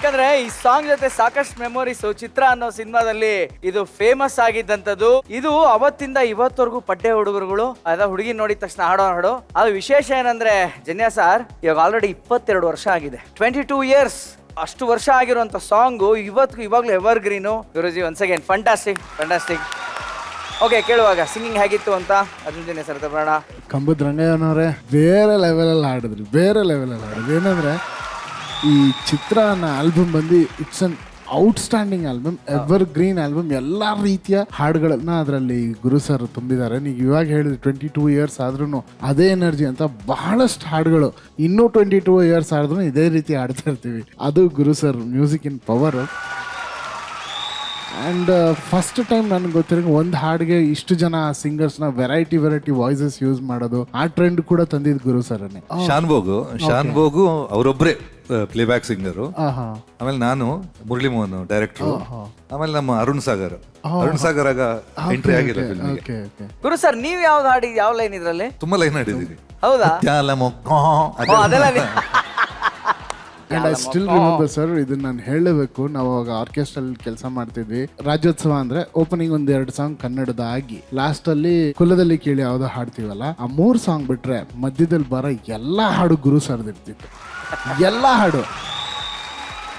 ಯಾಕಂದ್ರೆ ಈ ಸಾಂಗ್ ಜೊತೆ ಸಾಕಷ್ಟು ಮೆಮೊರೀಸ್ ಚಿತ್ರ ಅನ್ನೋ ಸಿನಿಮಾದಲ್ಲಿ ಇದು ಫೇಮಸ್ ಆಗಿದ್ದಂಥದ್ದು. ಇದು ಅವತ್ತಿಂದ ಇವತ್ತವರೆಗೂ ಪಡ್ಡೆ ಹುಡುಗರುಗಳು ಅದ ಹುಡುಗಿ ನೋಡಿದ ತಕ್ಷಣ ಹಾಡು. ಅದು ವಿಶೇಷ ಏನಂದ್ರೆ ಜನ್ಯ ಸರ್ ಇವಾಗ ಆಲ್ರೆಡಿ 22 ವರ್ಷ ಆಗಿದೆ, 22 ಇಯರ್ಸ್. ಅಷ್ಟು ವರ್ಷ ಆಗಿರುವಂತ ಸಾಂಗು ಇವಾಗ್ಲೂ ಎವರ್ ಗ್ರೀನು. ಗುರುಜಿ ಒನ್ಸ್ ಅಗೇನ್ ಫ್ಯಾಂಟಾಸ್ಟಿಕ್. ಓಕೆ, ಕೇಳುವಾಗ ಸಿಂಗಿಂಗ್ ಹೇಗಿತ್ತು ಅಂತ ಅರ್ಜುನ್ ಸರ್ ಬರೋಣ. ಕಂಬದ ರಂಗಯ್ಯನವರೇ ಬೇರೆ ಲೆವೆಲಲ್ಲಿ ಹಾಡಿದ್ರಿ, ಏನಂದ್ರೆ ಈ ಚಿತ್ರ ಅನ್ನೋ ಆಲ್ಬಮ್ ಬಂದು it's an outstanding album, ever green album. ಎಲ್ಲ ರೀತಿಯ ಹಾಡುಗಳನ್ನ ಅದರಲ್ಲಿ ಗುರು ಸರ್ ತುಂಬಿದ್ದಾರೆ. ನೀವು ಇವಾಗ ಹೇಳಿದ್ರಿ 22 ಇಯರ್ಸ್ ಆದ್ರೂ ಅದೇ ಎನರ್ಜಿ ಅಂತ ಬಹಳಷ್ಟು ಹಾಡುಗಳು ಇನ್ನೂ 22 ಇಯರ್ಸ್ ಆದ್ರೂ ಇದೇ ರೀತಿ ಹಾಡ್ತಾ ಇರ್ತೀವಿ. ಅದು Guru sir music in power. And first time ನನಗೆ ಗೊತ್ತಿರೋ ಒಂದು ಹಾಡಿಗೆ ಇಷ್ಟು ಜನ ಸಿಂಗರ್ಸ್ನ ವೆರೈಟಿ ವಾಯ್ಸಸ್ ಯೂಸ್ ಮಾಡೋದು, ಆ ಟ್ರೆಂಡ್ ಕೂಡ ತಂದಿದ್ದು ಗುರು ಸರ್ನೇ. ಶಾನ್ಭೋಗು ಅವರೊಬ್ಬರೇ ಪ್ಲೇಬ್ಯಾಕ್ ಸಿಂಗರು. ಆಮೇಲೆ ನಾನು ಮುರಳಿ ಮೋಹನ್ ಡೈರೆಕ್ಟರ್. ಆಮೇಲೆ ನಮ್ಮ ಅರುಣ್ ಸಾಗರ್ ಆಗ ಎಂಟ್ರಿ ಆಗಿಲ್ಲ ಫಿಲ್ಮ್ಗೆ. ಗುರು ಸರ್ ನೀವು ಯಾವ್ದು ಹಾಡಿ, ಯಾವ ಲೈನ್ ಇದ್ರಲ್ಲಿ? ತುಂಬಾ ಲೈನ್ ಹಾಡಿದೀವಿ. ಹೌದಾ? And I still remember sir, ಇದನ್ನ ನಾನು ಹೇಳಬೇಕು. ನಾವು ಅವಾಗ ಆರ್ಕೆಸ್ಟ್ರಲ್ಲಿ ಕೆಲಸ ಮಾಡ್ತಿದ್ವಿ. ರಾಜ್ಯೋತ್ಸವ ಅಂದ್ರೆ ಓಪನಿಂಗ್ 1-2 ಸಾಂಗ್ ಕನ್ನಡದ ಆಗಿ, ಲಾಸ್ಟ್ ಅಲ್ಲಿ ಕುಲದಲ್ಲಿ ಕೇಳಿ ಯಾವ್ದೋ ಹಾಡ್ತೀವಲ್ಲ, ಆ 3 ಸಾಂಗ್ ಬಿಟ್ರೆ ಮಧ್ಯದಲ್ಲಿ ಬರೋ ಎಲ್ಲಾ ಹಾಡು ಗುರು ಸರ್ದಿರ್ತಿತ್ತು. ಎಲ್ಲಾ ಹಾಡು,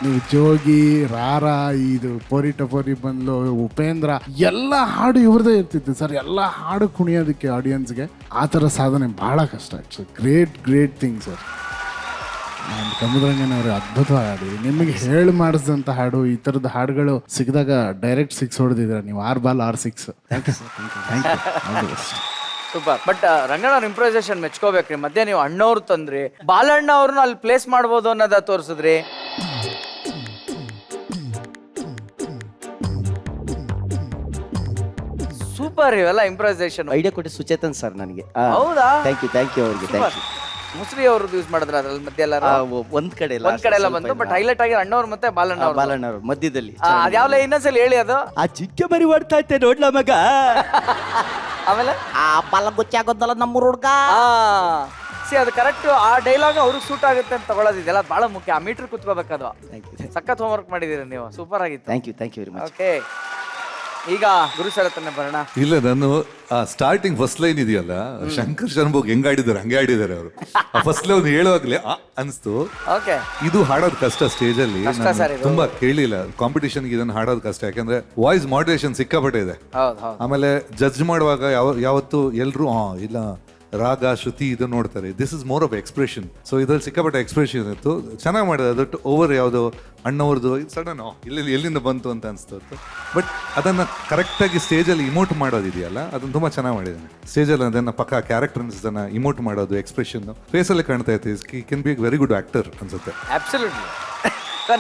ನೀವು ಜೋಗಿ, ರಾರಾ, ಇದು ಪೋರಿ ಟಪೋರಿ ಬಂದ್ಲು, ಉಪೇಂದ್ರ, ಎಲ್ಲ ಹಾಡು ಇವ್ರದೇ ಇರ್ತಿತ್ತು ಸರ್. ಎಲ್ಲ ಹಾಡು ಕುಣಿಯೋದಕ್ಕೆ ಆಡಿಯನ್ಸ್ಗೆ ಆ ಥರ ಸಾಧನೆ ಬಹಳ ಕಷ್ಟ. It's great thing sir. And ಕಂಬುದ್ರಂಗನವರು ಅದ್ಭುತವಾಗಿ ಹಾಡಿದ್ರಿ. ನಿಮಗೆ ಹೇಳಿ ಮಾಡಿಸಿದಂಥ ಹಾಡು, ಈ ಥರದ ಹಾಡುಗಳು ಸಿಕ್ಕಿದಾಗ ಡೈರೆಕ್ಟ್ 6 ಹೊಡೆದಿದ್ದೀರ ನೀವು. 6 ball 6 6. Thank you sir. Super. But ರಂಗಣ್ಣವ್ರ ಇಂಪ್ರೈಸೇಷನ್ ಮೆಚ್ಕೋಬೇಕ್ರಿ. ಮಧ್ಯೆ ನೀವು ಅಣ್ಣವ್ರು ತಂದ್ರಿ, ಬಾಲಣ್ಣ ಅವ್ರನ್ನ ಅಲ್ಲಿ ಪ್ಲೇಸ್ ಮಾಡ್ಬೋದು ಅನ್ನೋದ ತೋರಿಸಿದ್ರಿ. ಸೂಪರ್. ಇವೆಲ್ಲ ಇಂಪ್ರೈಸೇಷನ್ ಐಡಿಯಾ ಕೊಟ್ಟು ಸುಚೇತನ್ ಸರ್ ನನಗೆ. ಹೌದಾ? ಥ್ಯಾಂಕ್ ಯು ಅವ್ರಿಗೆ. Thank you. ಮುಸ್ರಿ ಅವ್ರದ್ದು ಯೂಸ್ ಮಾಡಿದ್ರ ಅದ್ರಲ್ಲಿ ಮಧ್ಯೆ ಎಲ್ಲ ಒಂದ್ ಕಡೆ ಎಲ್ಲ ಬಂತು. ಬಟ್ ಹೈಲೈಟ್ ಆಗಿ ಅಣ್ಣವ್ರು ಮತ್ತೆ ಬಾಲಣ್ಣ ಅವ್ರು ಮಧ್ಯದಲ್ಲಿ. ಅದ್ಯಾವ್ಲ ಇನ್ನೊಂದ್ಸಲ ಹೇಳಿ ಅದು. ಆ ಚಿಕ್ಕ ಮರಿ ಓಡ್ತಾ ಇತ್ತೆ ನೋಡ್ಲ ಮಗ. ಆಮೇಲೆ ಆ ಬಾಲ ಗೊತ್ತಾಗೋದಲ್ಲ ನಮ್ಮ ಹುಡುಗ. ಅದು ಕರೆಕ್ಟ್ ಆ ಡೈಲಾಗ್ ಅವ್ರಿಗೆ ಸೂಟ್ ಆಗುತ್ತೆ ಅಂತ ತಗೊಳ್ಳೋದಿದೆಲ್ಲ ಬಹಳ ಮುಖ್ಯ. ಆ ಮೀಟರ್ ಕುತ್ಕೋಬೇಕದು. ಸಖತ್ ಹೋಮ್ವರ್ಕ್ ಮಾಡಿದೀರಿ ನೀವು, ಸೂಪರ್ ಆಗಿತ್ತು. Thank you very much. Okay, ಈಗ ಗುರು ಸರ್ ಹತ್ರನೇ ಬರೋಣ. ಇಲ್ಲ, ನಾನು ಆ ಸ್ಟಾರ್ಟಿಂಗ್ ಫಸ್ಟ್ ಲೈನ್ ಇದೆಯಲ್ಲ, ಶಂಕರ್ ಶರ್ಮಭೋಗ್ ಹೆಂಗ್ ಆಡಿದ್ದಾರೆ ಹಂಗೆ ಆಡಿದ್ದಾರೆ ಅವರು. ಆ ಫಸ್ಟ್ ಲೈನ್ ಹೇಳುವಾಗ್ಲೇ ಅನ್ಸ್ತು. ಓಕೆ, ಇದು ಹಾಡೋದು ಕಷ್ಟ ಸ್ಟೇಜ್ ಅಲ್ಲಿ. ತುಂಬಾ ಕೇಳಿಲ್ಲ ಕಾಂಪಿಟೇಷನ್ ಇದನ್ನ ಹಾಡೋದು ಕಷ್ಟ, ಯಾಕಂದ್ರೆ ವಾಯ್ಸ್ ಮಾಡ್ಯುಲೇಷನ್ ಸಿಕ್ಕಾಪಟ್ಟೆ ಇದೆ. ಆಮೇಲೆ ಜಡ್ಜ್ ಮಾಡುವಾಗ ಯಾವತ್ತು ಎಲ್ರು ಇಲ್ಲ ರಾಗ ಶ್ರುತಿ ಇದು ನೋಡ್ತಾರೆ. This is more of expression. So ಇದ್ರಲ್ಲಿ ಸಿಕ್ಕಾಪಟ್ಟೆ ಎಕ್ಸ್ಪ್ರೆಷನ್ ಇತ್ತು, ಚೆನ್ನಾಗಿ ಮಾಡಿದೆ. ಅದಟ್ಟು ಓವರ್ ಯಾವುದೋ ಅಣ್ಣವ್ರದ್ದು ಸಡನ್ ಎಲ್ಲಿಂದ ಬಂತು ಅಂತ ಅನಿಸ್ತು. ಬಟ್ ಅದನ್ನು ಕರೆಕ್ಟಾಗಿ ಸ್ಟೇಜಲ್ಲಿ ಇಮೋಟ್ ಮಾಡೋದಿದೆಯಲ್ಲ, ಅದನ್ನು ತುಂಬ ಚೆನ್ನಾಗಿ ಮಾಡಿದ್ದಾನೆ. ಸ್ಟೇಜಲ್ಲಿ ಅದನ್ನು ಪಕ್ಕ ಕ್ಯಾರೆಕ್ಟರ್ಸ್ನ ಇಮೋಟ್ ಮಾಡೋದು, ಎಕ್ಸ್ಪ್ರೆಷನ್ ಫೇಸಲ್ಲಿ ಕಾಣ್ತಾ ಇತ್ತು. Can be very good actor ಅನ್ಸುತ್ತೆ. ಅಬ್ಸಲ್ಯೂಟ್ಲಿ.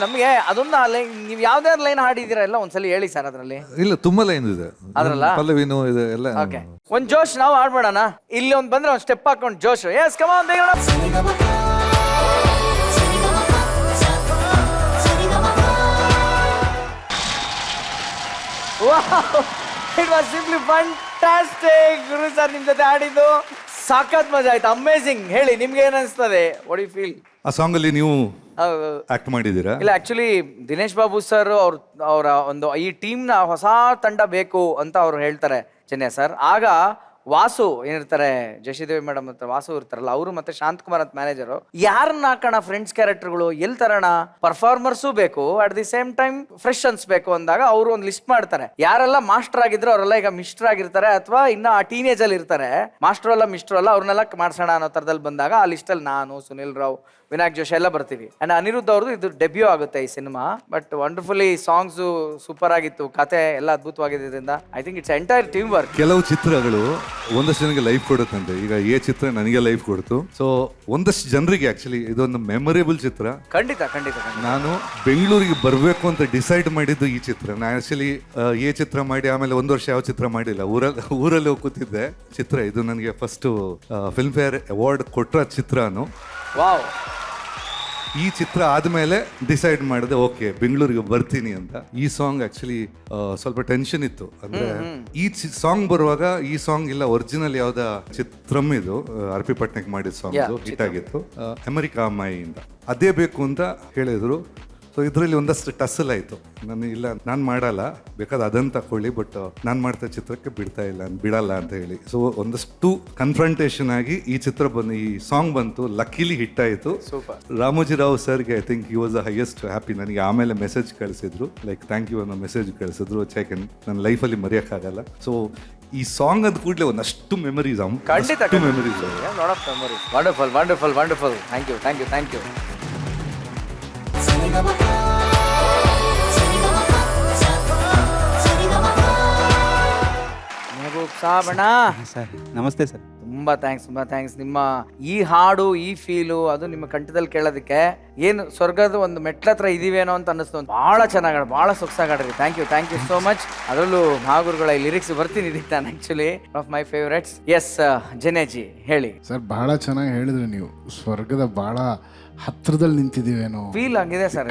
ನಮಗೆ ಅದೊಂದು ಲೈನ್, ನೀವು ಯಾವ್ದೇ ಲೈನ್ ಹಾಡಿದಿರ ಎಲ್ಲ ಒಂದ್ಸಲ ಹೇಳಿ ಸರ್ ಅದರಲ್ಲಿ. ಇಲ್ಲ, ತುಂಬಾ ಲೈನ್ ಇದೆ ಅದ್ರಲ್ಲ, ಪಲ್ಲವಿನೂ ಇದೆ ಎಲ್ಲ. ಓಕೆ, ಒಂದ್ ಜೋಶ್ ನಾವು ಹಾಡ್ಬೇಡಣ. ಇಲ್ಲಿ ಒಂದ್ ಬಂದ್ರೆ ಒಂದ್ ಸ್ಟೆಪ್ ಹಾಕೊಂಡು ಜೋಶ್. ಎಸ್, ಕಮ್ ಆನ್ ಬೇಗ. It was simply fantastic. Guru sir ನಿಮ್ ಜೊತೆ ಹಾಡಿದ್ದು ಸಾಕತ್ ಮಜಾ ಆಯ್ತು. ಅಮೇಜಿಂಗ್. ಹೇಳಿ, ನಿಮ್ಗೆ ಏನ್ ಅನ್ಸ್ತದೆ? What you feel? ಆ ಸಾಂಗ್ ಅಲ್ಲಿ ನೀವು ಆಕ್ಟ್ ಮಾಡಿದ್ದೀರಾ? ಇಲ್ಲ, ಆಕ್ಚುಲಿ ದಿನೇಶ್ ಬಾಬು ಸರ್ ಅವರ ಒಂದು ಈ ಟೀಮ್ನ ಹೊಸ ತಂಡ ಬೇಕು ಅಂತ ಅವ್ರು ಹೇಳ್ತಾರೆ ಚೆನ್ನೈ ಸರ್. ಆಗ ವಾಸು ಏನಿರ್ತಾರೆ, ಜಶಿದೇವಿ ಮೇಡಮ್ ಅಂತ ವಾಸು ಇರ್ತಾರಲ್ಲ, ಅವರು ಮತ್ತೆ ಶಾಂತಕುಮಾರ್ ಅಂತ ಮ್ಯಾನೇಜರು, ಯಾರನ್ನ ಹಾಕೋಣ ಫ್ರೆಂಡ್ಸ್ ಕ್ಯಾರೆಕ್ಟರ್ಗಳು, ಎಲ್ಲಿ ತರೋಣ, ಪರ್ಫಾರ್ಮರ್ಸು ಬೇಕು, at the same time fresh ಅನ್ಸ್ಬೇಕು ಅಂದಾಗ ಅವರು ಒಂದು ಲಿಸ್ಟ್ ಮಾಡ್ತಾರೆ. ಯಾರೆಲ್ಲ ಮಾಸ್ಟರ್ ಆಗಿದ್ರು ಅವರೆಲ್ಲ ಈಗ ಮಿಸ್ಟರ್ ಆಗಿರ್ತಾರೆ, ಅಥವಾ ಇನ್ನ ಆ ಟೀನೇಜ್ ಅಲ್ಲಿ ಇರ್ತಾರೆ, ಮಾಸ್ಟರ್ ಅಲ್ಲ ಮಿಸ್ಟರ್ ಅಲ್ಲ, ಅವ್ರನ್ನೆಲ್ಲ ಮಾಡ್ಸೋಣ ಅನ್ನೋ ತರದಲ್ಲಿ ಬಂದಾಗ ಆ ಲಿಸ್ಟ್ ಅಲ್ಲಿ ನಾನು, ಸುನಿಲ್ ರಾವ್, ವಿನಾಯಕ್ ಜೋಶಿ ಎಲ್ಲ ಬರ್ತೀವಿ. ಅಂಡ್ ಅನಿರುದ್ಧ ಅವ್ರದ್ದು ಇದು ಡೆಬ್ಯೂ ಆಗುತ್ತೆ ಈ ಸಿನಿಮಾ. ಬಟ್ ವಂಡರ್ಫುಲಿ ಸಾಂಗ್ಸ್ ಸೂಪರ್ ಆಗಿತ್ತು, ಕತೆ ಎಲ್ಲ ಅದ್ಭುತವಾಗಿದ್ದರಿಂದ I think it's entire team work. ಕೆಲವು ಚಿತ್ರಗಳು ಒಂದಷ್ಟು ಜನಕ್ಕೆ ಲೈಫ್ ಕೊಡುತ್ತಂತೆ. ಈಗ ಈ ಚಿತ್ರ ನನಗೆ ಲೈಫ್ ಕೊಡ್ತು. ಸೊ ಒಂದಷ್ಟು ಜನರಿಗೆ ಆಕ್ಚುಲಿ ಇದೊಂದು ಮೆಮೊರೇಬಲ್ ಚಿತ್ರ. ಖಂಡಿತ. ನಾನು ಬೆಂಗಳೂರಿಗೆ ಬರಬೇಕು ಅಂತ ಡಿಸೈಡ್ ಮಾಡಿದ್ದು ಈ ಚಿತ್ರ. ನಾನು ಆಕ್ಚುಲಿ ಈ ಚಿತ್ರ ಮಾಡಿ ಆಮೇಲೆ 1 ವರ್ಷ ಯಾವ ಚಿತ್ರ ಮಾಡಿಲ್ಲ, ಊರಲ್ಲಿ ಹೋಗಿ ಕೂತಿದ್ದೆ. ಚಿತ್ರ ಇದು ನನಗೆ ಫಸ್ಟ್ ಫಿಲ್ಮ್ ಫೇರ್ ಅವಾರ್ಡ್ ಕೊಟ್ಟ ಚಿತ್ರನು. ವಾವ್. ಈ ಚಿತ್ರ ಆದ್ಮೇಲೆ ಡಿಸೈಡ್ ಮಾಡಿದೆ, ಓಕೆ ಬೆಂಗಳೂರಿಗೆ ಬರ್ತೀನಿ ಅಂತ. ಈ ಸಾಂಗ್ ಆಕ್ಚುಲಿ ಸ್ವಲ್ಪ ಟೆನ್ಷನ್ ಇತ್ತು. ಅಂದ್ರೆ ಈ ಸಾಂಗ್ ಬರುವಾಗ ಈ ಸಾಂಗ್ ಇಲ್ಲ, ಒರಿಜಿನಲ್ ಯಾವ್ದ ಚಿತ್ರಮ್ ಇದು RP ಪಟ್ನಾಯಕ್ ಮಾಡಿದ ಸಾಂಗ್ ಹಿಟ್ ಆಗಿತ್ತು, ಅಮೆರಿಕಾ ಅಮ್ಮಾಯಿಯಿಂದ. ಅದೇ ಬೇಕು ಅಂತ ಹೇಳಿದ್ರು. ಸೊ ಇದರಲ್ಲಿ ಒಂದಷ್ಟು ಟಸ್ಸಲ್ ಆಯಿತು. ನಾನು ಮಾಡಲ್ಲ, ಬೇಕಾದ್ರೆ ಅದನ್ನು ತಗೊಳ್ಳಿ, ಬಟ್ ನಾನು ಮಾಡ್ತಾ ಚಿತ್ರಕ್ಕೆ ಬಿಡಲ್ಲ ಅಂತ ಹೇಳಿ. ಸೊ ಒಂದಷ್ಟು ಕನ್ಫ್ರಂಟೇಷನ್ ಆಗಿ ಈ ಚಿತ್ರ ಈ ಸಾಂಗ್ ಬಂತು. ಲಕ್ಕಿಲಿ ಹಿಟ್ ಆಯಿತು. ರಾಮೋಜಿರಾವ್ ಸರ್ಗೆ I think he was the highest happy. ನನಗೆ ಆಮೇಲೆ ಮೆಸೇಜ್ ಕಳಿಸಿದ್ರು, ಲೈಕ್ ಥ್ಯಾಂಕ್ ಯು ಅನ್ನೋ ಮೆಸೇಜ್ ಕಳಿಸಿದ್ರು. ನನ್ನ ಲೈಫಲ್ಲಿ ಮರೆಯೋಕ್ಕಾಗಲ್ಲ. ಸೊ ಈ ಸಾಂಗ್ ಅಂದ ಕೂಡಲೇ ಒಂದಷ್ಟು ಮೆಮರೀಸ್, ಖಂಡಿತ memories. Wonderful wonderful wonderful. Thank you thank you thank you. Mehboob Sabanna sir ನಮಸ್ತೆ ಸರ್. ತುಂಬಾ ಥ್ಯಾಂಕ್ಸ್. ನಿಮ್ಮ ಈ ಹಾಡು, ಈ ಫೀಲು, ಅದು ನಿಮ್ಮ ಕಂಠದಲ್ಲಿ ಕೇಳೋದಕ್ಕೆ ಏನು ಸ್ವರ್ಗದ ಒಂದು ಮೆಟ್ಲತ್ರ ಇದೀವೇನೋ ಅಂತ ಅನ್ನಿಸ್ತು. ಬಹಳ ಚೆನ್ನಾಗಿ ಬಹಳ ಸೊಗಸಾಗಾಡ್ರಿ. Thank you so much. ಅದರಲ್ಲೂ ಮಹಾಗುರುಗಳ ಈ ಲಿರಿಕ್ಸ್ ಬರ್ತೀನಿ ಇದಕ್ಕೆ ನಾನು actually of my favourites. Yes ಜನೇಜಿ ಹೇಳಿ ಸರ್. ಬಹಳ ಚೆನ್ನಾಗಿ ಹೇಳಿದ್ರಿ ನೀವು. ಸ್ವರ್ಗದ ಬಹಳ ಹತ್ರದಲ್ಲಿ ನಿಂತಿದ್ದೀವೇನೋ ಫೀಲ್ ಆಗಿದೆ ಸರ್.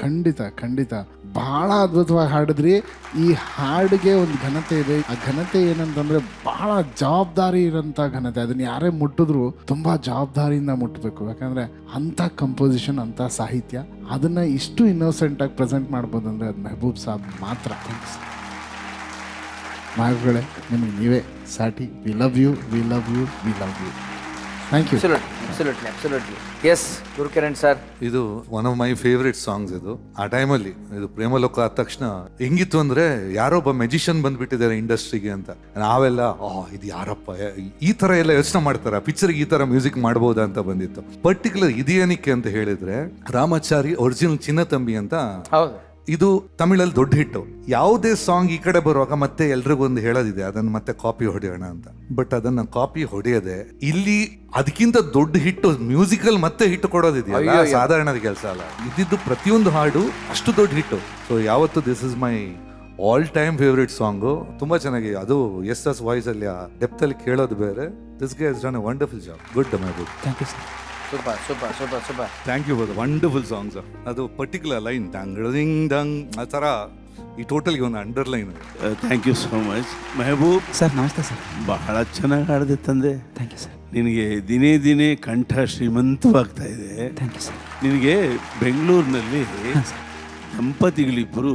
ಖಂಡಿತ ಬಹಳ ಅದ್ಭುತವಾಗಿ ಹಾಡಿದ್ರಿ. ಈ ಹಾಡಿಗೆ ಒಂದು ಘನತೆ ಇದೆ. ಆ ಘನತೆ ಏನಂತಂದ್ರೆ ಬಹಳ ಜವಾಬ್ದಾರಿ ಇರೋಂಥ ಘನತೆ. ಅದನ್ನ ಯಾರೇ ಮುಟ್ಟಿದ್ರು ತುಂಬಾ ಜವಾಬ್ದಾರಿಯಿಂದ ಮುಟ್ಟಬೇಕು. ಯಾಕಂದ್ರೆ ಅಂಥ ಕಂಪೋಸಿಷನ್, ಅಂಥ ಸಾಹಿತ್ಯ, ಅದನ್ನ ಇಷ್ಟು ಇನ್ನೋಸೆಂಟ್ ಆಗಿ ಪ್ರೆಸೆಂಟ್ ಮಾಡ್ಬೋದು ಅಂದ್ರೆ ಅದು ಮೆಹಬೂಬ್ ಸಾಬ್ ಮಾತ್ರ. ಮಾಗುಗಳೇ, ನಿಮಗೆ ನೀವೇ ಸಾಟಿ. We love you. Thank you. Absolutely. Yes Gurukiran sir, ಇದು one of my favourite songs. ಇದು ಆ ಟೈಮಲ್ಲಿ ಇದು ಪ್ರೇಮಲೋಕ ಆದ ತಕ್ಷಣ ಹೆಂಗಿತ್ತು ಅಂದ್ರೆ ಯಾರೋ ಒಬ್ಬ ಮೆಜಿಷಿಯನ್ ಬಂದ್ಬಿಟ್ಟಿದ್ದಾರೆ ಇಂಡಸ್ಟ್ರಿಗೆ ಅಂತ. ನಾವೆಲ್ಲ ಇದು ಯಾರಪ್ಪ, ಈ ತರ ಎಲ್ಲ ಯೋಚನೆ ಮಾಡ್ತಾರ, ಪಿಕ್ಚರ್ಗೆ ಈ ತರ ಮ್ಯೂಸಿಕ್ ಮಾಡ್ಬೋದಾ ಅಂತ ಬಂದಿತ್ತು. ಪರ್ಟಿಕ್ಯುಲರ್ ಇದೇನಕ್ಕೆ ಅಂತ ಹೇಳಿದ್ರೆ, ರಾಮಾಚಾರಿ ಒರಿಜಿನಲ್ ಚಿನ್ನ ತಂಬಿ ಅಂತ ಹೌದು, ಇದು ತಮಿಳಲ್ಲಿ ದೊಡ್ಡ ಹಿಟ್ಟು. ಯಾವುದೇ ಸಾಂಗ್ ಈ ಕಡೆ ಬರುವಾಗ ಮತ್ತೆ ಎಲ್ರಿಗೊಂದು ಹೇಳೋದಿದೆ, ಅದನ್ನ ಮತ್ತೆ ಕಾಪಿ ಹೊಡೆಯೋಣ ಅಂತ. ಬಟ್ ಅದನ್ನ ಕಾಪಿ ಹೊಡೆಯದೆ ಇಲ್ಲಿ ಅದಕ್ಕಿಂತ ದೊಡ್ಡ ಹಿಟ್ಟು ಮ್ಯೂಸಿಕಲ್ ಮತ್ತೆ ಹಿಟ್ಟು ಕೊಡೋದಿದೆಯಲ್ಲ, ಸಾಧಾರಣದ ಕೆಲಸ ಅಲ್ಲ. ಇದ್ದಿದ್ದು ಪ್ರತಿಯೊಂದು ಹಾಡು ಅಷ್ಟು ದೊಡ್ಡ ಹಿಟ್ಟು. ಸೊ ಯಾವತ್ತು this is my all time favourite song. ತುಂಬಾ ಚೆನ್ನಾಗಿ ಅದು ಎಸ್ ವಾಯ್ಸ್ ಅಲ್ಲಿ ಆ ಡೆಪ್ತ್ ಅಲ್ಲಿ ಕೇಳೋದು ಬೇರೆ. This guy has done a wonderful job. Good Mehboob. Thank you sir. Super. Thank you for the wonderful songs. ಅದು ಪರ್ಟಿಕ್ಯುಲರ್ ಲೈನ್ ದಂಗ್ ಆ ಥರ ಈ ಟೋಟಲ್ಗೆ ಒಂದು underline. Thank you so much Mehboob sir ನಮಸ್ತೆ ಸರ್. ಬಹಳ ಚೆನ್ನಾಗಿ ಹಾಡಿದೆ ತಂದೆ. Thank you sir. ನಿನಗೆ ದಿನೇ ಕಂಠ ಶ್ರೀಮಂತವಾಗ್ತಾ ಇದೆ. Thank you sir. ನಿನಗೆ ಬೆಂಗಳೂರಿನಲ್ಲಿ ದಂಪತಿಗಳಿಬ್ಬರು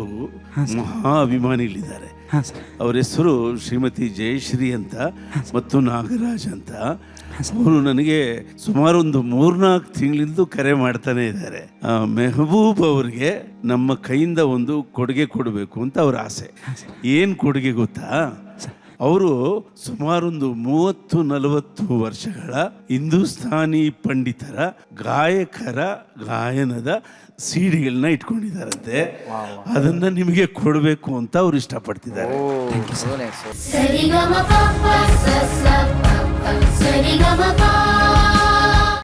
ಮಹಾ ಅಭಿಮಾನಿಗಳಿದ್ದಾರೆ. ಹಾಂ ಸರ್. ಅವರ ಹೆಸರು ಶ್ರೀಮತಿ ಜಯಶ್ರೀ ಅಂತ ಮತ್ತು ನಾಗರಾಜ್ ಅಂತ. ಅವರು ನನಗೆ ಸುಮಾರು ಒಂದು 3-4 ತಿಂಗಳಿಂದ ಕರೆ ಮಾಡ್ತಾನೆ ಇದ್ದಾರೆ. ಮೆಹಬೂಬ್ ಅವ್ರಿಗೆ ನಮ್ಮ ಕೈಯಿಂದ ಒಂದು ಕೊಡುಗೆ ಕೊಡಬೇಕು ಅಂತ ಅವ್ರ ಆಸೆ. ಏನು ಕೊಡುಗೆ ಗೊತ್ತಾ? ಅವರು ಸುಮಾರೊಂದು 30-40 ವರ್ಷಗಳ ಹಿಂದೂಸ್ತಾನಿ ಪಂಡಿತರ ಗಾಯಕರ ಗಾಯನದ ಸಿಡಿಗಳನ್ನ ಇಟ್ಕೊಂಡಿದ್ದಾರಂತೆ. ಅದನ್ನ ನಿಮಗೆ ಕೊಡಬೇಕು ಅಂತ ಅವ್ರು ಇಷ್ಟಪಡ್ತಿದ್ದಾರೆ. ಸರಿಗಮ ಪಪ್ಪ ಸಸ ಪಪ್ಪ ಸರಿಗಮ